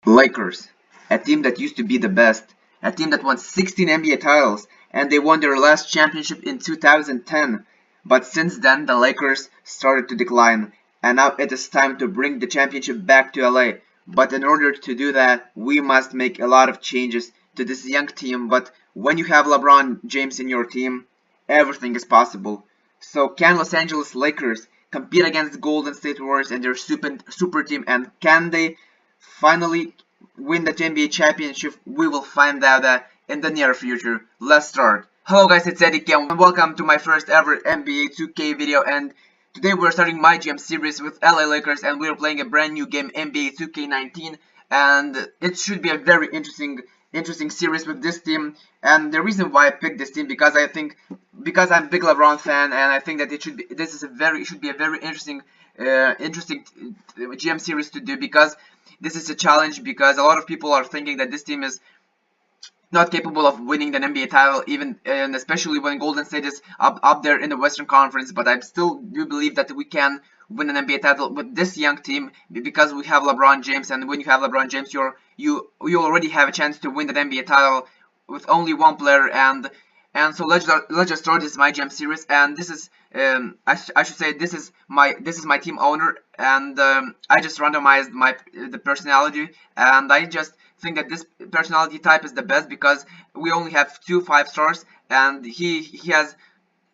Lakers, a team that used to be the best, a team that won 16 NBA titles, and they won their last championship in 2010. But since then, the Lakers started to decline, and now it is time to bring the championship back to LA. But in order to do that, we must make a lot of changes to this young team. But when you have LeBron James in your team, everything is possible. So can Los Angeles Lakers compete against Golden State Warriors and their super team, and can they finally win the NBA championship? We will find out that in the near future. Let's start. Hello guys, it's Eddie and welcome to my first ever NBA 2K video, and today we're starting MyGM series with LA Lakers, and we're playing a brand new game, NBA2k19, and it should be a very interesting series with this team. And the reason why I picked this team, because I'm a big LeBron fan, and I think that it should be a very interesting GM series to do, because this is a challenge, because a lot of people are thinking that this team is not capable of winning an NBA title, and especially when Golden State is up there in the Western Conference. But I still do believe that we can win an NBA title with this young team, because we have LeBron James, and when you have LeBron James, you already have a chance to win that NBA title with only one player. And so let's just start this MyGM series, and this is I should say this is my team owner, and I just randomized the personality, and I just think that this personality type is the best, because we only have 2 5-stars, and he has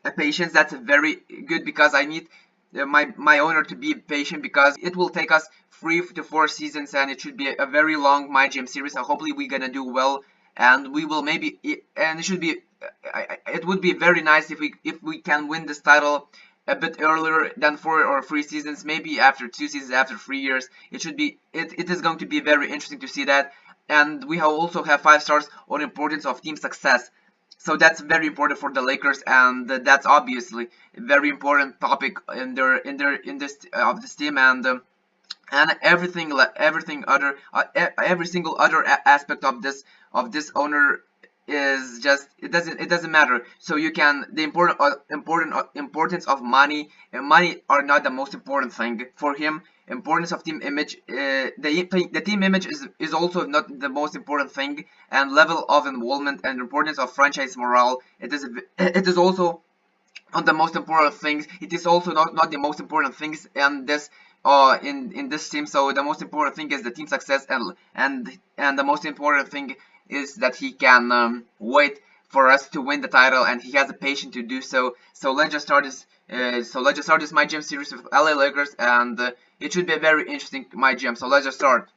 a patience. That's very good, because I need my owner to be patient, because it will take us 3 to 4 seasons, and it should be a very long MyGM series. So hopefully we're gonna do well, and we will maybe, and it would be very nice if we can win this title a bit earlier than 4 or 3 seasons, maybe after 2 seasons, after 3 years. It is going to be very interesting to see that. And we also have 5 stars on importance of team success, so that's very important for the Lakers, and that's obviously a very important topic in this team, and every single other aspect of this owner is just, it doesn't matter. So you can, the importance of money, and money are not the most important thing for him. Importance of team image, the team image is also not the most important thing, and level of involvement and importance of franchise morale, it is also not the most important things. It is also not the most important things in this in this team. So the most important thing is the team success, and the most important thing is that he can wait for us to win the title, and he has the patience to do so. So let's just start this. MyGM series with LA Lakers, and it should be a very interesting MyGM. So let's just start.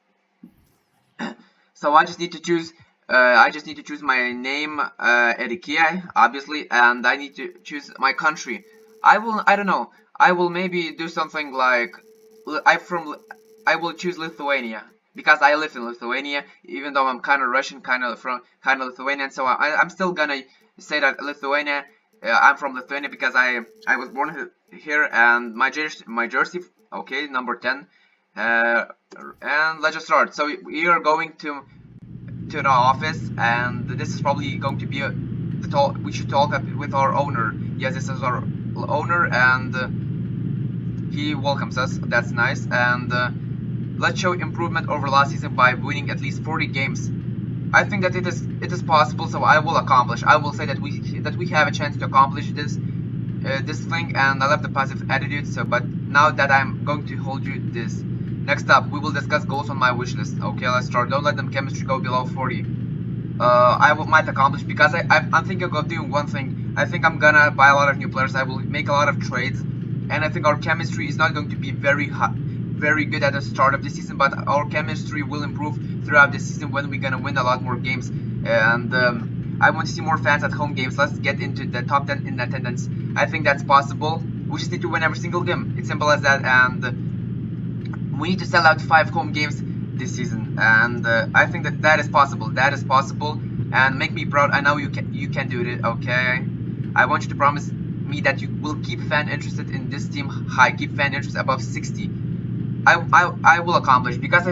So I just need to choose. My name, Erikia, obviously, and I need to choose my country. I don't know. I will maybe do something like, I will choose Lithuania, because I live in Lithuania, even though I'm kind of Russian, kind of Lithuanian. So I'm still gonna say that Lithuania. I'm from Lithuania because I was born here, and my jersey, okay, number 10. And let's just start. So we are going to the office, and this is probably going to be we should talk with our owner. Yes, this is our owner, and he welcomes us. That's nice. And let's show improvement over last season by winning at least 40 games. I think that it is possible, so I will accomplish. I will say that we have a chance to accomplish this thing, and I love the positive attitude. So, but now that I'm going to hold you this. Next up, we will discuss goals on my wish list. Okay, let's start. Don't let them chemistry go below 40. Might accomplish, because I'm thinking of doing one thing. I think I'm gonna buy a lot of new players. I will make a lot of trades, and I think our chemistry is not going to be very good at the start of the season, but our chemistry will improve throughout the season when we're gonna win a lot more games. And I want to see more fans at home games. Let's get into the top 10 in attendance. I think that's possible. We just need to win every single game. It's simple as that, and we need to sell out 5 home games this season. And I think that is possible. That is possible, and make me proud. I know you can do it. Okay, I want you to promise me that you will keep fan interest in this team high. Keep fan interest above 60. I will accomplish, because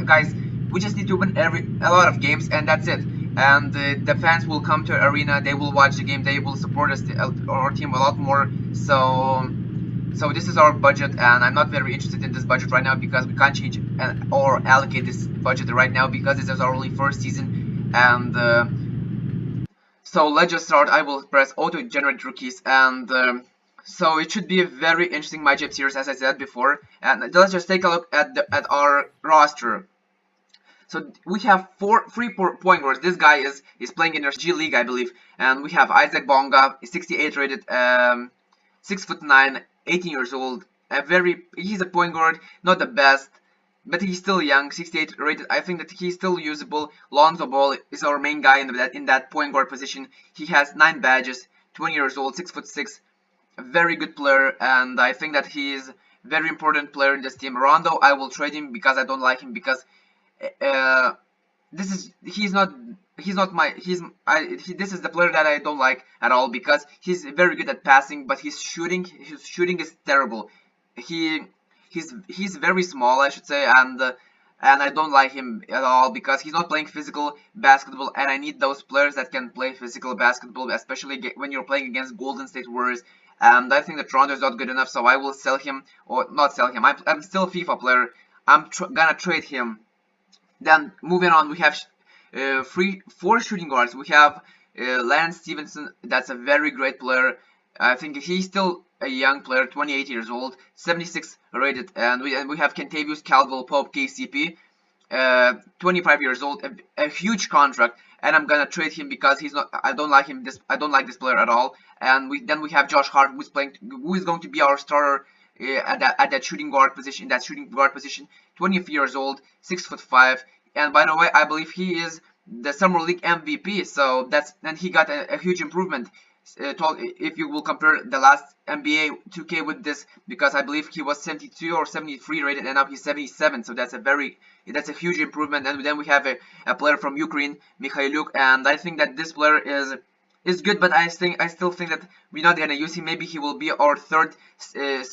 guys, we just need to win a lot of games, and that's it. And the fans will come to arena, they will watch the game, they will support us, our team a lot more. So So this is our budget, and I'm not very interested in this budget right now because we can't change or allocate this budget right now because this is our only first season. And so let's just start. I will press auto generate rookies, and so it should be a very interesting MyGM series, as I said before. And let's just take a look at our roster. So we have three point guards. This guy is playing in our G League, I believe, and we have Isaac Bonga, 68 rated, 6'9", 18 years old. He's a point guard, not the best, but he's still young, 68 rated. I think that he's still usable. Lonzo Ball is our main guy in that point guard position. He has 9 badges, 20 years old, 6'6", a very good player, and I think that he is very important player in this team. Rondo, I will trade him because I don't like him because he's not my this is the player that I don't like at all because he's very good at passing, but his shooting is terrible. He's very small, I should say, and I don't like him at all because he's not playing physical basketball, and I need those players that can play physical basketball, especially when you're playing against Golden State Warriors. And I think that Toronto is not good enough, so I will sell him, or not sell him. I'm still a FIFA player. I'm gonna trade him. Then moving on, we have four shooting guards. We have Lance Stevenson. That's a very great player. I think he's still a young player, 28 years old, 76 rated, and we have Kentavious Caldwell-Pope, KCP, 25 years old, a huge contract, and I'm gonna trade him because he's not. I don't like him. I don't like this player at all. And then we have Josh Hart, who is going to be our starter at that shooting guard position. 20 years old, 6'5", and by the way, I believe he is the Summer League MVP. So and he got a huge improvement. If you will compare the last NBA2k with this, because I believe he was 72 or 73 rated, and now he's 77. So that's a huge improvement. And then we have a player from Ukraine, Mikhailuk, and I think that this player is good, but I still think that we're not gonna use him. Maybe he will be our third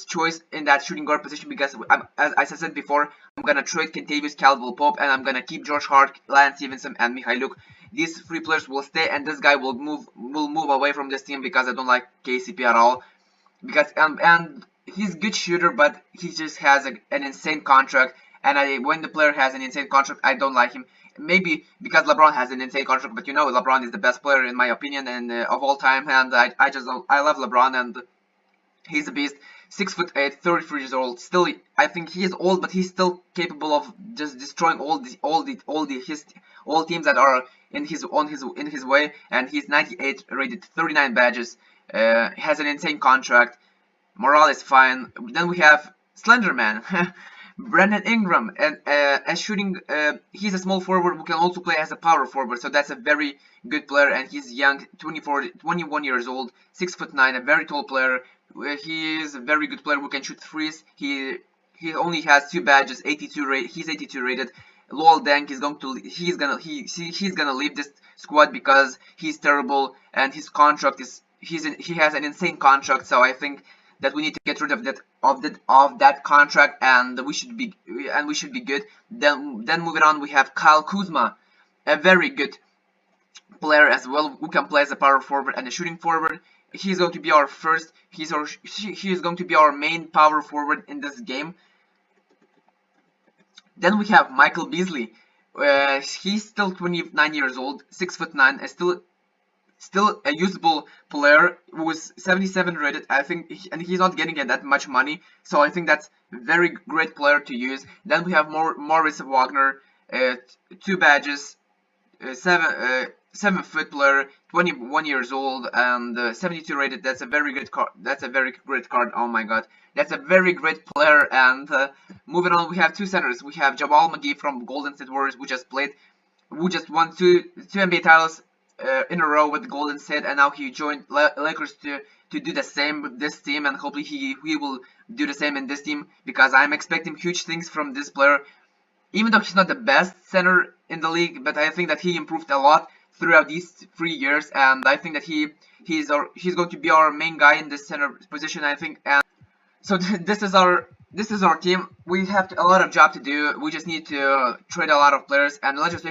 choice in that shooting guard position because, as I said before, I'm gonna trade Kentavious Caldwell-Pope, and I'm gonna keep Josh Hart, Lance Stevenson, and Mikhailuk. These 3 players will stay, and this guy will move away from this team because I don't like KCP at all. Because and he's a good shooter, but he just has an insane contract. And when the player has an insane contract, I don't like him. Maybe because LeBron has an insane contract, but LeBron is the best player in my opinion and of all time, and I love LeBron, and he's a beast. 6'8", 33 years old. Still, I think he is old, but he's still capable of just destroying all teams that are in his way. And he's 98 rated, 39 badges. Has an insane contract. Morale is fine. Then we have Slenderman. Brandon Ingram, and he's a small forward who can also play as a power forward, so that's a very good player, and he's young, 21 years old, 6'9", a very tall player. He is a very good player who can shoot threes. He only has 2 badges, 82 rated. He's 82 rated. Lowell Deng is he's gonna leave this squad because he's terrible, and his contract he has an insane contract, so I think that we need to get rid of that contract, and we should be good. Then moving on, we have Kyle Kuzma, a very good player as well, who can play as a power forward and a shooting forward. He's going to be our he is going to be our main power forward in this game. Then we have Michael Beasley. He's still 29 years old, 6'9", still a usable player who is 77 rated, I think, and he's not getting that much money, so I think that's a very great player to use. Then we have Morris Wagner, 2 badges, 7-foot player, 21 years old, and 72 rated. That's a very good card. That's a very great card. Oh my god, that's a very great player. And moving on, we have 2 centers. We have Jamal McGee from Golden State Warriors, who just won two NBA titles in a row with Golden State, and now he joined Lakers to do the same with this team, and hopefully he will do the same in this team, because I'm expecting huge things from this player. Even though he's not the best center in the league, but I think that he improved a lot throughout these 3 years, and I think that he's going to be our main guy in this center position, I think. And so this is our team. We have a lot of job to do. We just need to trade a lot of players, and let's just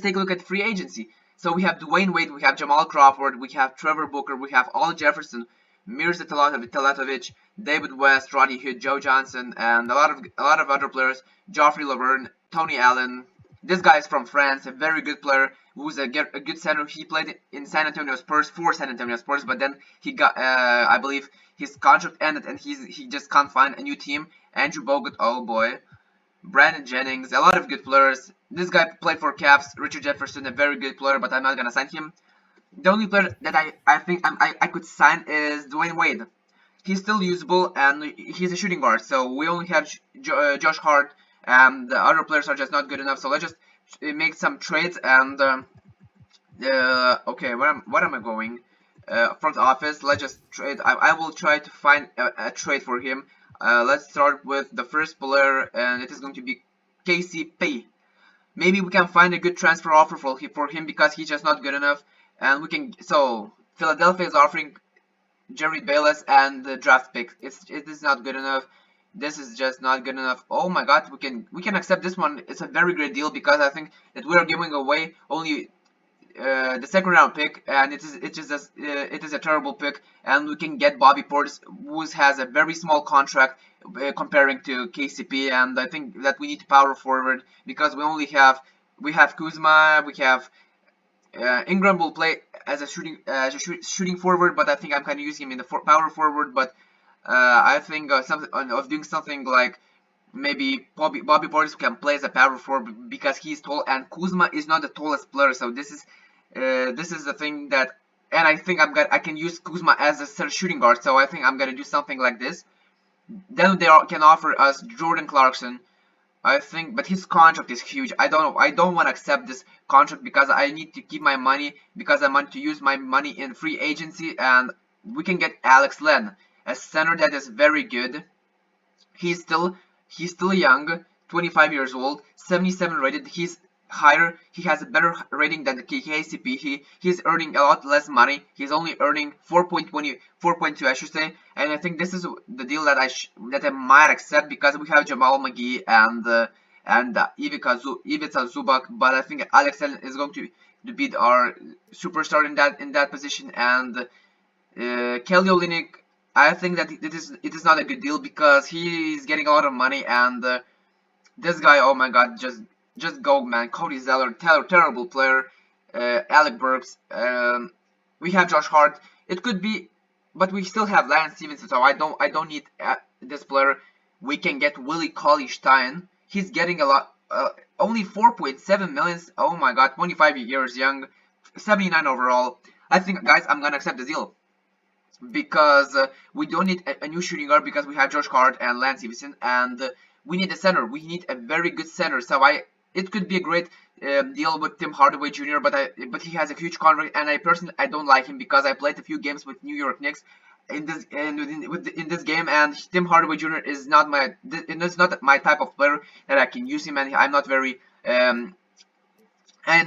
take a look at free agency. So we have Dwayne Wade, we have Jamal Crawford, we have Trevor Booker, we have Al Jefferson, Mirza Teletovic, David West, Rodney Hood, Joe Johnson, and a lot of other players. Geoffrey Laverne, Tony Allen. This guy is from France, a very good player who's a good center. He played in San Antonio Spurs for San Antonio Spurs, but then he got, I believe, his contract ended and he just can't find a new team. Andrew Bogut, oh boy. Brandon Jennings, a lot of good players. This guy played for Caps. Richard Jefferson, a very good player, but I'm not gonna sign him. The only player that I think I could sign is Dwayne Wade. He's still usable and he's a shooting guard, so we only have Josh Hart, and the other players are just not good enough. So let's just make some trades and okay, what am I going? Front office. Let's just trade. I will try to find a trade for him. Let's start with the first player, and it is going to be KCP. Maybe we can find a good transfer offer for him because he's just not good enough. And we can. So Philadelphia is offering Jerry Bayless and the draft pick. It is not good enough. This is just not good enough. Oh my God, we can accept this one. It's a very great deal because I think that we are giving away only the second round pick, and it is a terrible pick, and we can get Bobby Portis, who has a very small contract comparing to KCP, and I think that we need to power forward because we have Kuzma, we have Ingram will play as a shooting forward, but I think I'm kind of using him in the power forward, but I think of doing something like maybe Bobby Portis can play as a power forward because he's tall, and Kuzma is not the tallest player, so this is the thing that, and I think I can use Kuzma as a shooting guard, so I think I'm gonna do something like this. Then they can offer us Jordan Clarkson, I think, but his contract is huge. I don't know. I don't want to accept this contract because I need to keep my money because I want to use my money in free agency, and we can get Alex Len, a center that is very good. He's still young, 25 years old, 77 rated. He has a better rating than the KCP. He's earning a lot less money. He's only earning 4.2 I should say. And I think this is the deal that I might accept because we have Jamal McGee and Ivica Zubac, but I think Alex Allen is going to be our superstar in that position, and Kelly Olynyk, I think that it is not a good deal because he is getting a lot of money, and this guy, oh my God, just go, man. Cody Zeller, terrible player. Alec Burks. We have Josh Hart. It could be, but we still have Lance Stevenson, so I don't need this player. We can get Willie Cauley-Stein. He's getting a lot. Only 4.7 million. Oh my God, 25 years young, 79 overall. I think, guys, I'm gonna accept the deal because we don't need a new shooting guard because we have Josh Hart and Lance Stevenson, and we need a center. We need a very good center. So it could be a great deal with Tim Hardaway Jr., but he has a huge contract, and I personally don't like him because I played a few games with New York Knicks in this game, and Tim Hardaway Jr. is not my type of player that I can use him, and I'm not very and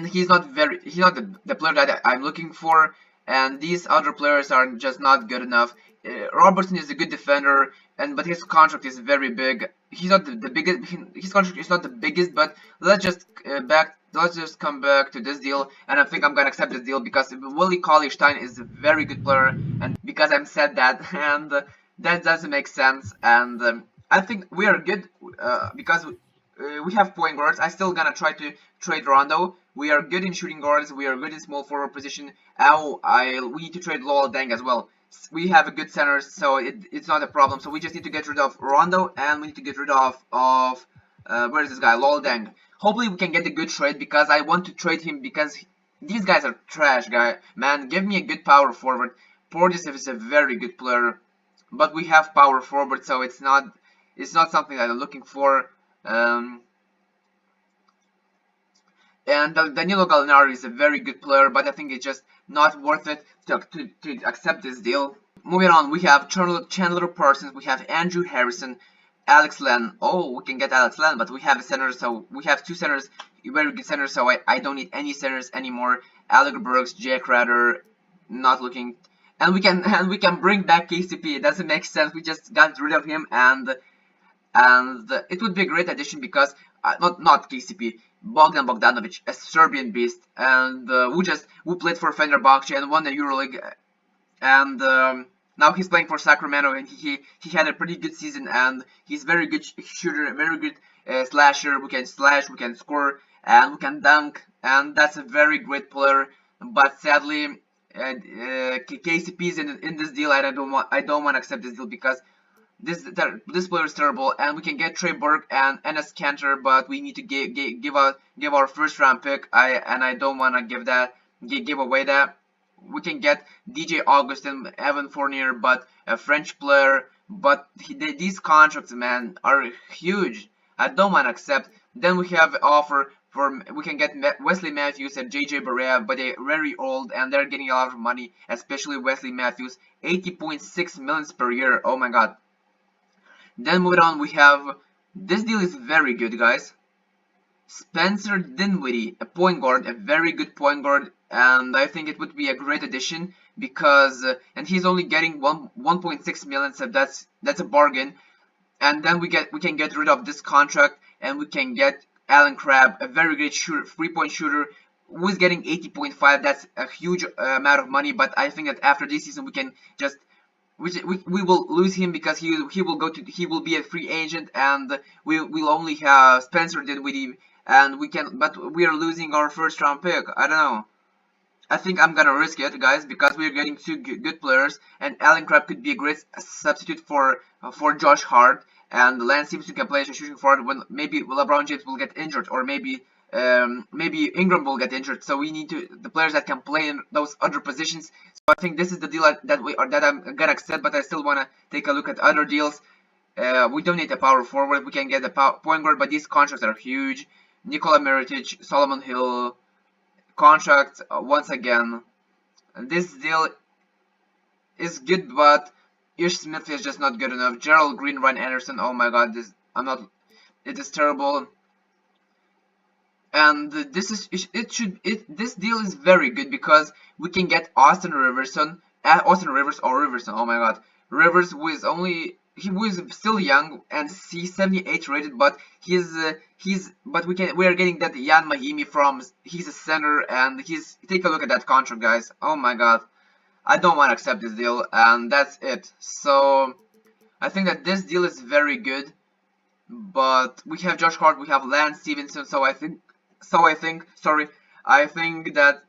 he's not the player that I'm looking for, and these other players are just not good enough. Robertson is a good defender, but his contract is very big. He's not the biggest. His contract is not the biggest, but let's just come back to this deal, and I think I'm gonna accept this deal because Willie Cauley-Stein is a very good player, and because I'm said that, and that doesn't make sense, and I think we are good because we have point guards. I still gonna try to trade Rondo. We are good in shooting guards. We are good in small forward position. We need to trade Lowell Deng as well. We have a good center, so it's not a problem. So we just need to get rid of Rondo, and we need to get rid of where is this guy, Lowell Deng. Hopefully we can get a good trade because I want to trade him because these guys are trash, man. Give me a good power forward. Portis is a very good player, but we have power forward, so it's not something that I'm looking for. And Danilo Gallinari is a very good player, but I think it's just not worth it to accept this deal. Moving on, we have Chandler Parsons, we have Andrew Harrison, Alex Len. Oh, we can get Alex Len, but we have a center, so we have two centers, very good centers, so I don't need any centers anymore. Alec Burks, Jay Crowder, not looking. And we can bring back KCP. It doesn't make sense. We just got rid of him, and it would be a great addition because not KCP, Bogdan Bogdanovic, a Serbian beast, and who played for Fenerbahce and won the EuroLeague, and Now he's playing for Sacramento, and he had a pretty good season, and he's very good shooter, very good slasher. We can slash, we can score, and we can dunk, and that's a very great player. But sadly, KCP is in this deal, and I don't want to accept this deal because this player is terrible, and we can get Trey Burke and Enes Kanter, but we need to give our first round pick. I don't want to give away that. We can get DJ Augustin, Evan Fournier, but a French player. But these contracts, man, are huge. I don't want to accept. Then we have offer for we can get Wesley Matthews and JJ Barea, but they're very old and they're getting a lot of money, especially Wesley Matthews, 80.6 million per year. Oh my God. Then moving on, we have this deal is very good, guys. Spencer Dinwiddie, a point guard, a very good point guard, and I think it would be a great addition because and he's only getting 1.6 million, so that's a bargain. And then we can get rid of this contract and we can get Alan Crabb, a very great shooter, 3-point shooter, who is getting 80.5. That's a huge amount of money, but I think that after this season we can just we will lose him because he will be a free agent, and we'll only have Spencer Dinwiddie, and we are losing our first round pick. I don't know. I think I'm gonna risk it, guys, because we're getting two good players, and Allen Crabbe could be a great substitute for Josh Hart, and Lance Stevenson can play as a shooting forward when maybe LeBron James will get injured, or maybe Ingram will get injured. So we need the players that can play in those other positions. So I think this is the deal that I'm gonna accept, but I still wanna take a look at other deals. We don't need a power forward. We can get a point guard, but these contracts are huge. Nikola Mirotic, Solomon Hill contract once again. This deal is good, but Ish Smith is just not good enough. Gerald Green, Ryan Anderson. Oh my God, it is terrible. And this deal is very good because we can get Austin Rivers or Riverson. Oh my God, Rivers, who is still young and he's 78 rated, but we are getting that Jan Mahimi he's a center, and take a look at that contract, guys. Oh my God, I don't want to accept this deal, and that's it. So I think that this deal is very good, but we have Josh Hart, we have Lance Stevenson, so I think that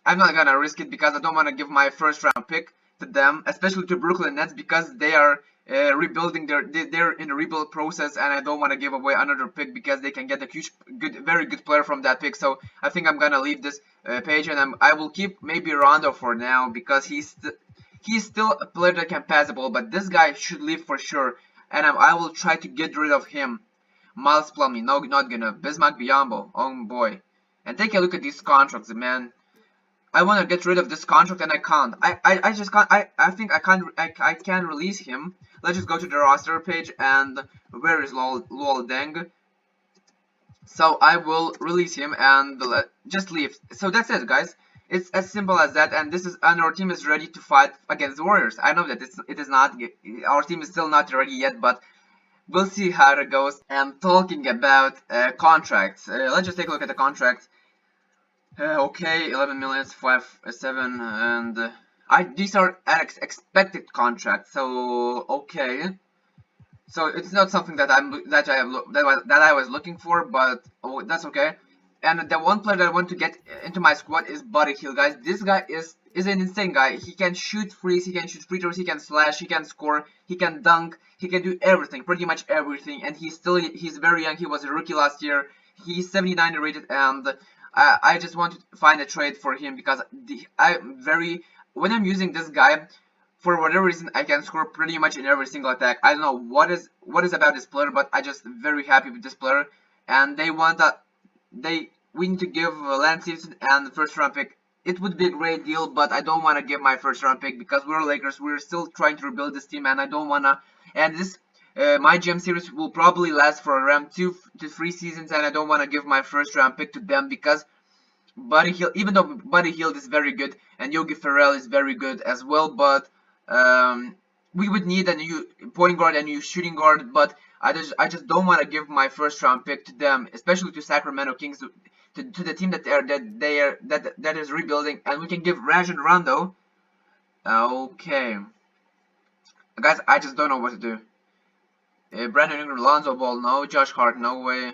I'm not gonna risk it because I don't want to give my first round pick to them, especially to Brooklyn Nets, because they are rebuilding they're in a rebuild process, and I don't want to give away another pick because they can get a very good player from that pick. So I think I'm gonna leave this page, and I will keep maybe Rondo for now because he's still a player that can pass the ball, but this guy should leave for sure, and I will try to get rid of him. Miles Plumlee, no, not gonna. Bismack Biyombo, oh boy. And take a look at these contracts, man. I want to get rid of this contract and I can't. I just can't. I think I can't. I can release him. Let's just go to the roster page, and where is Lol Deng? So I will release him and just leave. So that's it, guys. It's as simple as that. And our team is ready to fight against the Warriors. I know that it is not. Our team is still not ready yet, but we'll see how it goes. And talking about contracts, let's just take a look at the contracts. Okay, 11 million, 7, and these are expected contracts. So okay, so it's not something that I was looking for, but that's okay. And the one player that I want to get into my squad is Buddy Hield, guys. This guy is an insane guy. He can shoot threes, he can shoot free throws, he can slash, he can score, he can dunk, he can do everything, pretty much everything. And he's very young. He was a rookie last year. He's 79 rated, and I just want to find a trade for him because when I'm using this guy, for whatever reason, I can score pretty much in every single attack. I don't know what is about this player, but I just very happy with this player. And we need to give Lance Stevenson and the first round pick. It would be a great deal, but I don't want to give my first round pick because we're Lakers. We're still trying to rebuild this team, and I don't want to. And this MyGM series will probably last for around 2 to 3 seasons, and I don't want to give my first round pick to them because Buddy Hield, even though Buddy Hield is very good and Yogi Ferrell is very good as well, but we would need a new point guard and a new shooting guard. But I just don't want to give my first round pick to them, especially to Sacramento Kings, to the team that is rebuilding. And we can give Rajon Rondo. Okay. Guys, I just don't know what to do. Brandon Ingram, Lonzo Ball, no. Josh Hart, no way.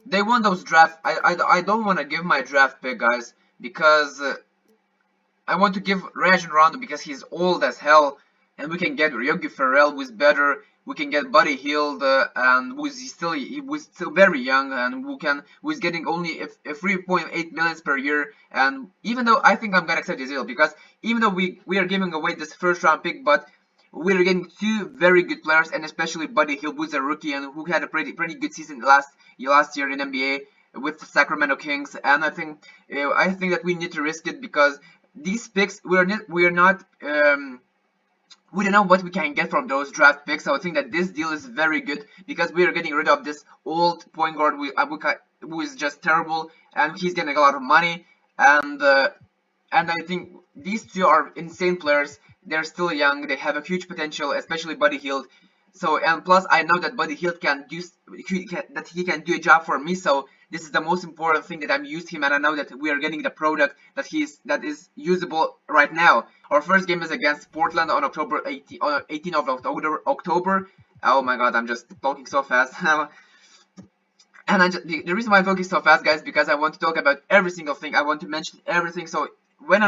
They want those draft. I don't want to give my draft pick, guys, because I want to give Rajon Rondo because he's old as hell, and we can get Yogi Ferrell, who's better. We can get Buddy Hield, and he was still very young, and who's getting only a 3.8 million per year. And even though I think I'm gonna accept this deal, because even though we are giving away this first round pick, but we're getting two very good players, and especially Buddy Hield, who's a rookie and who had a pretty good season last year in NBA with the Sacramento Kings. And I think that we need to risk it because these picks we don't know what we can get from those draft picks. So I think that this deal is very good because we are getting rid of this old point guard who is just terrible, and he's getting a lot of money. And I think these two are insane players. They're still young. They have a huge potential, especially Buddy Hield. So, and plus I know that Buddy Hield can do a job for me. So this is the most important thing, that I'm used him, and I know that we are getting the product that is usable right now. Our first game is against Portland on October 18th of October. Oh my God, I'm just talking so fast. And the reason why I'm talking so fast, guys, because I want to talk about every single thing. I want to mention everything. So when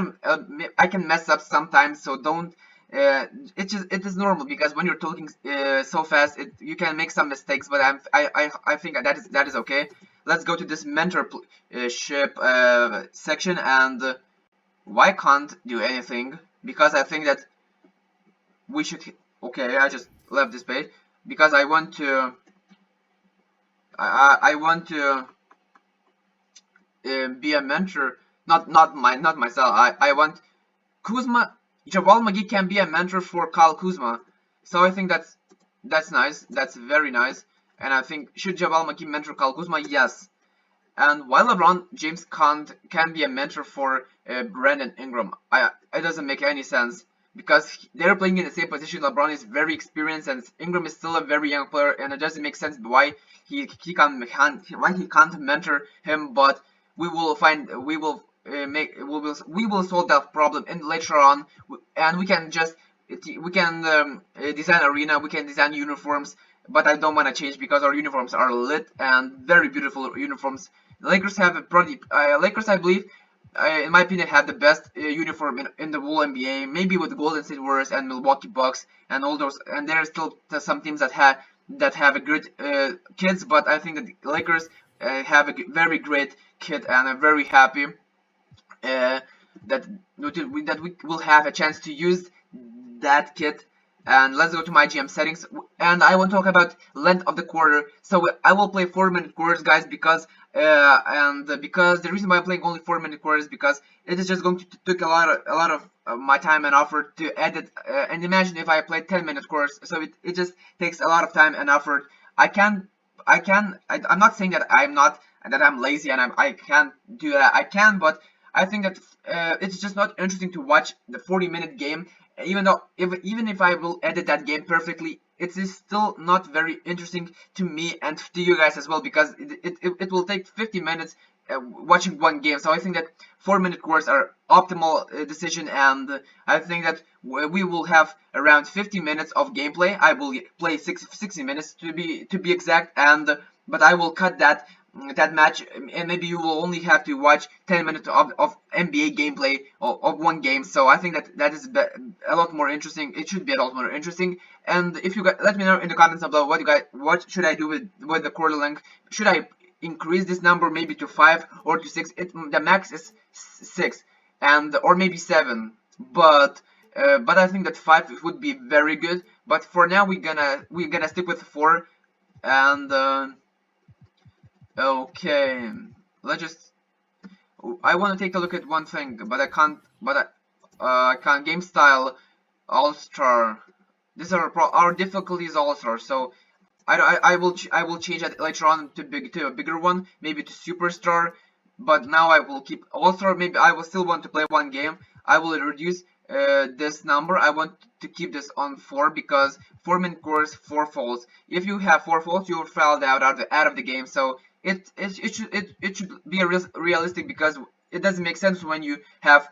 I can mess up sometimes. So don't. It is normal because when you're talking so fast, you can make some mistakes. But I think that is okay. Let's go to this mentorship section, and why can't do anything? Because I think that we should. Okay, I just left this page because I want to. I want to be a mentor. Not myself. I want Kuzma. Jabal McGee can be a mentor for Kyle Kuzma. So I think that's nice. That's very nice. And I think, should Jabal McGee mentor Kyle Kuzma? Yes. And while LeBron James can be a mentor for Brandon Ingram, it doesn't make any sense because they're playing in the same position. LeBron is very experienced, and Ingram is still a very young player, and it doesn't make sense why he can't mentor him. But we will solve that problem later on, and we can design arena, we can design uniforms. But I don't want to change because our uniforms are lit and very beautiful uniforms. The Lakers have Lakers, I believe, in my opinion, have the best uniform in the whole NBA. Maybe with Golden State Warriors and Milwaukee Bucks and all those. And there are still some teams that have a good kids, but I think that the Lakers have a very great kid, and I'm very happy that we will have a chance to use that kit. And let's go to MyGM settings, and I want to talk about length of the quarter. So I will play 4-minute quarters, guys, because the reason why I'm playing only 4-minute quarters, because it is just going to take a lot of my time and effort to edit. And imagine if I play 10-minute quarters, so it just takes a lot of time and effort. I'm not saying that I'm lazy and I can't do that. I can, but I think that it's just not interesting to watch the 40-minute game. Even if I will edit that game perfectly, it is still not very interesting to me and to you guys as well, because it will take 50 minutes watching one game. So I think that 4-minute quarters are optimal decision, and I think that we will have around 50 minutes of gameplay. I will play 60 minutes to be exact, but I will cut that match, and maybe you will only have to watch 10 minutes of NBA gameplay of one game. So I think that is a lot more interesting. It should be a lot more interesting. And if you guys, let me know in the comments below what should I do with the quarter length. Should I increase this number maybe to 5 or to 6? The max is 6, or maybe 7, but I think that 5 would be very good. But for now we're gonna stick with 4. And okay, I want to take a look at one thing, but I can't. I can't. Game style, All Star. These are our difficulties All Star. So I will change that later on to a bigger one, maybe to Superstar. But now I will keep All Star. Maybe I will still want to play one game. I will reduce this number. I want to keep this on 4 because 4-minute course, 4 falls. If you have 4 falls, you will fall out of the game. So it should be realistic, because it doesn't make sense when you have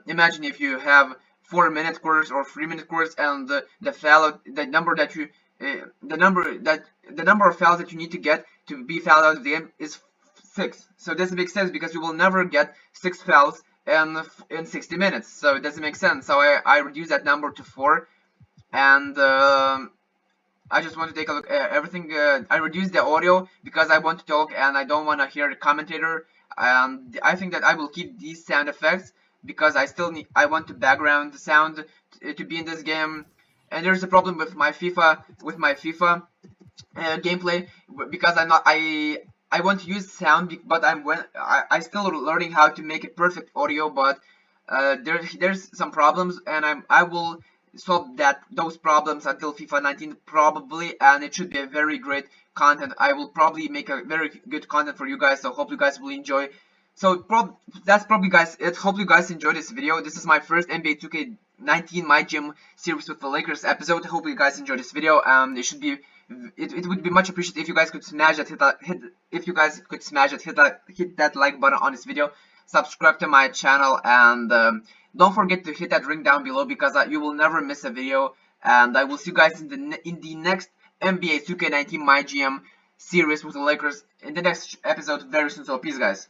imagine if you have 4-minute quarters or 3-minute quarters, and the foul, the number that you the number of fouls that you need to get to be fouled out of the game is 6. So it doesn't make sense because you will never get 6 fouls in 60 minutes. So it doesn't make sense. So I reduced that number to 4, and I just want to take a look at everything. I reduced the audio because I want to talk and I don't want to hear the commentator. I think that I will keep these sound effects because I want the background sound to be in this game. And there's a problem with my FIFA gameplay because I want to use sound, but I still learning how to make it perfect audio. But there's some problems, and I will solve those problems until FIFA 19 probably, and it should be a very great content. I will probably make a very good content for you guys, so hope you guys will enjoy. So that's probably guys it. Hope you guys enjoyed this video. This is my first NBA 2k19 MyGM series with the Lakers episode. Hope you guys enjoyed this video. It would be much appreciated if you guys could smash that hit that like button on this video, subscribe to my channel, and don't forget to hit that ring down below because you will never miss a video. And I will see you guys in the next NBA 2k19 MyGM series with the Lakers in the next episode very soon. So peace, guys.